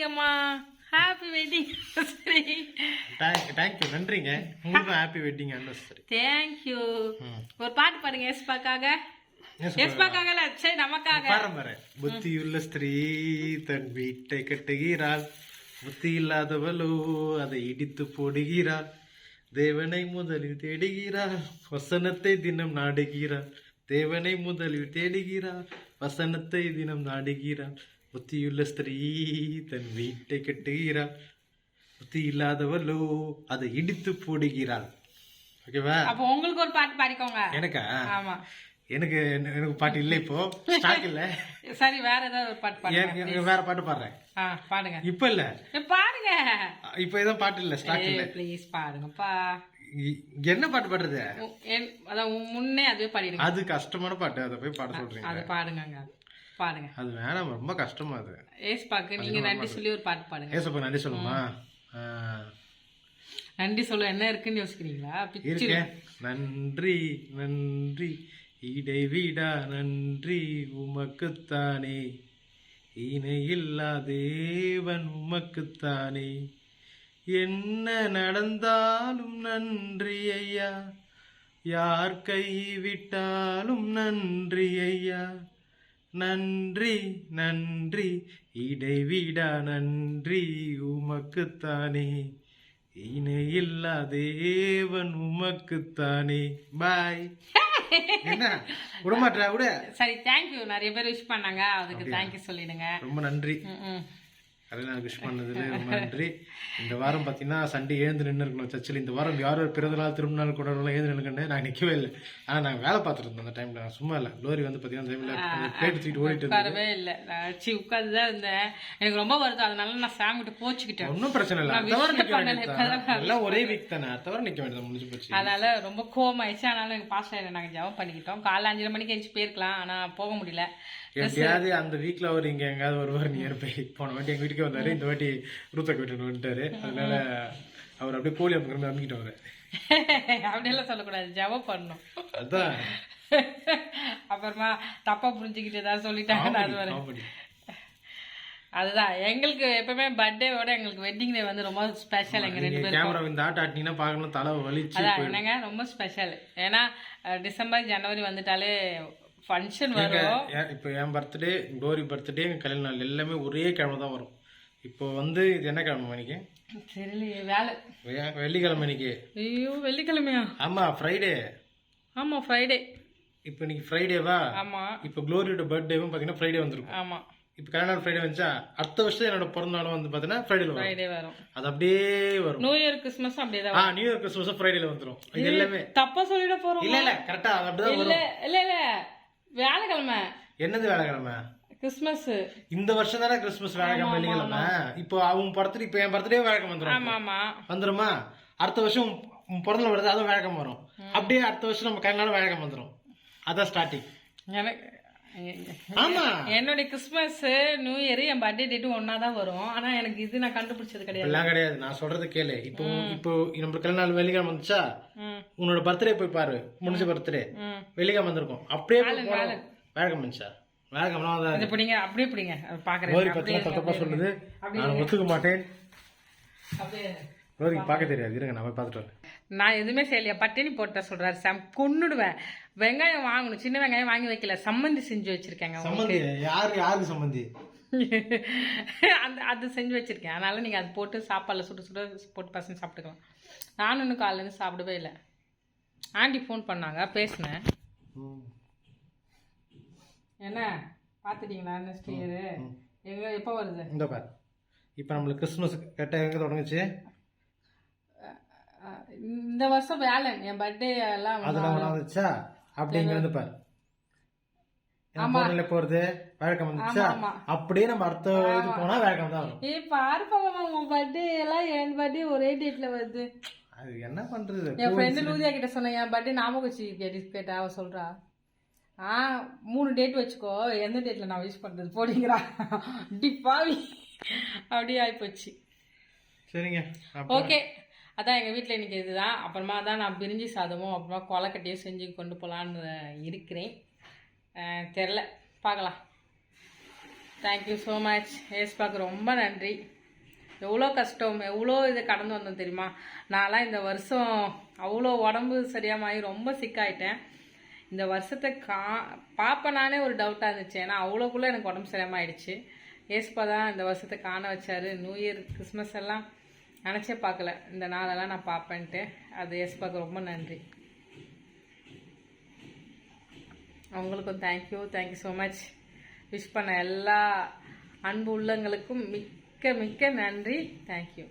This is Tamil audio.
அம்மா ஹாப்பி வெட்டிங் அனிவர்சரி. தேங்க்யூ, நன்றிங்க. உங்களுக்கும் ஹாப்பி வெட்டிங் அனிவர்சரி. தேங்க்யூ. ஒரு பாட்டு பாடுங்க எஸ்பாக்காக. எஸ்பாக்காக சரி நமக்காக பாரு. புத்தியுள்ள ஸ்திரீ தன் வீட்டை கட்டுகிறாள், புத்தி இல்லாதவளோ அதை இடித்து போடுகிறாள். தேவனை முதலில் தேடுகிறாள், வசனத்தை தினம் நாடுகிறாள். தேவனை முதலில் தேடுகிறாள், வசனத்தை தினம் நாடுகிறாள். புத்தியுள்ள ஸ்திரீ தன் வீட்டை கட்டுகிறாள், புத்தி இல்லாதவளோ அதை இடித்து போடுகிறாள். ஓகேவா? அப்போ உங்களுக்கு ஒரு பாட்டு பாடிக்கோங்க. எனக்கா? ஆமா. எனக்கு பாட்டு இல்லை, இப்போ ஸ்டாக் இல்ல. சரி, வேற ஏதாவது ஒரு பாட்டு பாடுங்க. வேற பாட்டு பாடுறேன். பாடுங்க. இப்ப இல்ல, பாடுங்க. இப்ப ஏதோ பாட்டு இல்ல, ஸ்டாக் இல்ல. ப்ளீஸ் பாடுங்கப்பா. என்ன பாட்டு பாடுறது? அதான் முன்னே அதுவே பாடிடுங்க. அது கஷ்டமான பாட்டு, அதை போய் பாட சொல்றீங்க. அது பாடுங்க, பாடுங்க. அது வேணாம், ரொம்ப கஷ்டமா. அது ஏஸ்பாக்கு நீங்க நன்றி சொல்லி ஒரு பாட்டு பாடுங்க. ஏசப்பா நன்றி சொல்லுமா? நன்றி சொல்ல என்ன இருக்குன்னு யோசிக்கிறீங்களா? இருக்கு. நன்றி நன்றி இடைவிடா நன்றி உமக்குத்தானே, இணையில்லா தேவன் உமக்குத்தானே. என்ன நடந்தாலும் நன்றி ஐயா, யார் கைவிட்டாலும் நன்றி ஐயா. நன்றி நன்றி இடைவிடா நன்றி உமக்குத்தானே, இணையில்லா தேவன் உமக்குத்தானே. பாய். என்ன விடமாட்டா? விட. சரி, தேங்க்யூ. நிறைய பேர் விஷ் பண்ணாங்க, அதுக்கு தேங்க்யூ சொல்லிடுங்க. ரொம்ப நன்றி. அதெல்லாம் விஷ் பண்ணதுல ரொம்ப நன்றி. இந்த வாரம் பார்த்தீங்கன்னா சண்டே எழுந்து நின்று இருக்கணும் சர்ச்சில். இந்த வாரம் யாரும் பிறந்த நாள் திரும்ப நாள் கூட எழுந்து நின்றுக்கணும். நான் நிற்கவே இல்லை, ஆனால் நாங்கள் வேலை பார்த்துட்டு இருந்தோம் அந்த டைம்ல. சும்மா இல்லை, க்ளோரி வந்து பார்த்தீங்கன்னா பிளேட் தூக்கிட்டு ஓடிட்டு உட்காரவே இல்லை, உட்காந்து தான் இருந்தேன். எனக்கு ரொம்ப வருது, அதனால நான் சாங் விட்டு போச்சுக்கிட்டேன். ஒன்றும் பிரச்சனை இல்லை, எல்லாம் ஒரே வீக் தானே, தவிர நிற்க வேண்டியது முடிஞ்சு போச்சு. அதனால ரொம்ப கோவம் ஆயிடுச்சு. அதனால எங்கள் பாஸ்டர் நாங்கள் ஜெபம் பண்ணிக்கிட்டோம். காலைல 5:30 மணிக்கு எழுந்து போயிருக்கலாம், ஆனால் போக முடியல. எப்படியாவது அந்த வீக்ல அவர் இங்க எங்காவது வருவார். நியர் பை போன வாட்டி எங்க வீட்டுக்கு வந்தாரு, இந்த வாட்டி ரூத்தக்கு வீட்டு வந்துட்டாரு. அதனால அவர் அப்படியே கோழி அமைக்கிற அமைக்கிட்டு அவரு. அப்படியெல்லாம் சொல்லக்கூடாது, ஜெபம் பண்ணணும். அதான் அப்புறமா தப்பா புரிஞ்சுக்கிட்டு ஏதாவது சொல்லிட்டாங்க. அதுதான் எங்களுக்கு எப்பவுமே பர்த்டேவோட எங்களுக்கு வெட்டிங் டே வந்து ரொம்ப ஸ்பெஷல். எங்க 2 பேரும் கேமரா இந்த ஆட்ட ஆட்டினா பார்க்கணும், தலை வலிச்சு. அதான் என்னங்க ரொம்ப ஸ்பெஷல். ஏன்னா டிசம்பர் ஜனவரி வந்துட்டாலே ஃபங்க்ஷன் வரும். இப்போ என் பர்த்டே, க்ளோரி பர்த்டே, கல்யாண நாள் எல்லாமே ஒரே கிழமை தான் வரும். இப்போ வந்து இது என்ன கிழமை மணிக்கு? தெரியலையே, வேலை வெள்ளிக்கிழமை மணிக்கு. ஐயோ, வெள்ளிக்கிழமையா? ஆமா, ஃப்ரைடே. ஆமா, ஃப்ரைடே. இப்போ இன்னைக்கு ஃப்ரைடேவா? ஆமா. இப்போ க்ளோரியோட பர்த்டேவும் பார்த்தீங்கன்னா ஃப்ரைடே வந்துருக்கும். ஆமா. இப்போ கல்யாண நாள் ஃப்ரைடே வந்துச்சா, அடுத்த வருஷம் என்னோட பிறந்த நாளும் வந்து பார்த்தீங்கன்னா ஃப்ரைடே வரும். அது அப்படியே வரும். நியூ இயர் கிறிஸ்மஸ் அப்படியே தான். நியூ இயர் கிறிஸ்மஸ் ஃப்ரைடேல வந்துரும். இது எல்லாமே தப்பா சொல்லிட போறோம். இல்ல இல்ல, கரெக்ட்டா அது அப்படியே வரும். இல்ல இல்ல, வியாழக்கிழமை. என்னது வியாழக்கிழமை? கிறிஸ்மஸ். இந்த வருஷம் தானே கிறிஸ்மஸ் வியாழக்கிழமை வெள்ளிக்கிழமை. இப்போ அவங்க பர்த்டே, இப்போ என் பர்த்டே வியாழக்கிழமை வந்துரும். ஆமா ஆமா, வந்துருமா? அடுத்த வருஷம் பிறந்த வருது, அதுவும் வியாழக்கிழமை வரும். அப்படியே அடுத்த வருஷம் நம்ம கல்யாணம் வியாழக்கிழமை வந்துரும். அதான் ஸ்டார்டிங். எனக்கு ஆமா, என்னுடைய கிறிஸ்மஸ் நியூ இயர் என் பர்த்டே டேட்டும் ஒன்னா தான் வரும். ஆனா எனக்கு இது நான் கண்டுபிடிச்சது கிடையாது. எல்லாம் கிடையாது, நான் சொல்றது கேளு. இப்போ நம்ம கல்யாண நாள் வெள்ளிக்கிழமை வந்துச்சா, உன்னோட பர்த்டே போய் பாரு, முடிஞ்ச பர்த்டே வெள்ளிக்கிழமை வந்திருக்கும். அப்படியே வியாழக்கிழமை வந்துச்சா, வியாழக்கிழமை பிடிங்க, அப்படியே பிடிங்க. பாக்குறேன் தப்பா சொல்லுது, நான் ஒத்துக்க மாட்டேன். பார்க்க தெரியாது, இருங்க நான் போய் பார்த்துட்டு வரேன். நான் எதுவுமே செய்யலையா, பட்டினி போட்ட சொல்றாரு சாம், கொன்னுடுவேன். வெங்காயம் வாங்கணும், சின்ன வெங்காயம் வாங்கி வைக்கல, சம்மந்தி செஞ்சு வச்சிருக்கேங்க. சம்மந்தி? யாரு சம்மந்தி? அது செஞ்சு வச்சிருக்கேன். அதனால நீங்க அது போட்டு சாப்பாடுல சுட சுட போட்டு பசங்க சாப்பிட்டுக்கலாம். நானும் இன்னும் காலையில இருந்து சாப்பிடவே இல்லை. ஆண்டி ஃபோன் பண்ணாங்க, பேசினேன். என்ன பாத்துட்டீங்களா? நெக்ஸ்ட் இயர் எங்க எப்போ வருது? இந்த பாரு, இப்போ நம்மளுக்கு கிறிஸ்மஸ் கரெக்டாக எங்கே தொடங்குச்சு? இந்த வருஷம் வேலன் என் பர்த்டே எல்லாம் அதெல்லாம் வந்துச்சா? அப்படி இங்க வந்து பாரு, போறது வழக்கம் வந்துச்சா? அப்படியே நம்ம அடுத்த இது போனா வழக்கம் தான் வரும். பாருப்பா, உன் பர்த்டே எல்லாம் என் பர்த்டே ஒரே டேட்ல வருது. அது என்ன பண்றது? என் ஃப்ரெண்டு லூதியா கிட்ட சொன்னேன், என் பர்த்டே ஞாபகம் வச்சு கேட்டா அவ சொல்றா, 3 டேட் வச்சுக்கோ, எந்த டேட்ல நான் விஷ் பண்றது போடுங்கிறா. டிப்பாவி அப்படியே ஆயிப்போச்சு. சரிங்க, ஓகே. அதான் எங்கள் வீட்டில் இன்றைக்கி இதுதான். அப்புறமா தான் நான் பிரிஞ்சி சாதமும் அப்புறமா கொலக்கட்டையும் செஞ்சு கொண்டு போகலான்னு இருக்கிறேன். தெரில, பார்க்கலாம். Thank you so much. ஏஸ்பாக்கு ரொம்ப நன்றி. எவ்வளோ கஷ்டம், எவ்வளோ இதை கடந்து வந்தோம் தெரியுமா. நான்லாம் இந்த வருஷம் அவ்வளோ உடம்பு சரியாமாகி ரொம்ப சிக்காயிட்டேன். இந்த வருஷத்தை பார்ப்பேன் நானே ஒரு டவுட்டாக இருந்துச்சு. ஏன்னா அவ்வளோக்குள்ளே எனக்கு உடம்பு சரியாமாயிடுச்சு. ஏஸ்பா தான் இந்த வருஷத்தை காண வச்சாரு. நியூ இயர் கிறிஸ்மஸ் எல்லாம் நினச்சே பார்க்கல இந்த நாளெல்லாம் நான் பார்ப்பேன்ட்டு. அது ஏஸ்பாக்கு ரொம்ப நன்றி. அவங்களுக்கும் தேங்க்யூ ஸோ மச். விஷ் பண்ண எல்லா அன்பு உள்ளங்களுக்கும் மிக்க மிக்க நன்றி. தேங்க்யூ.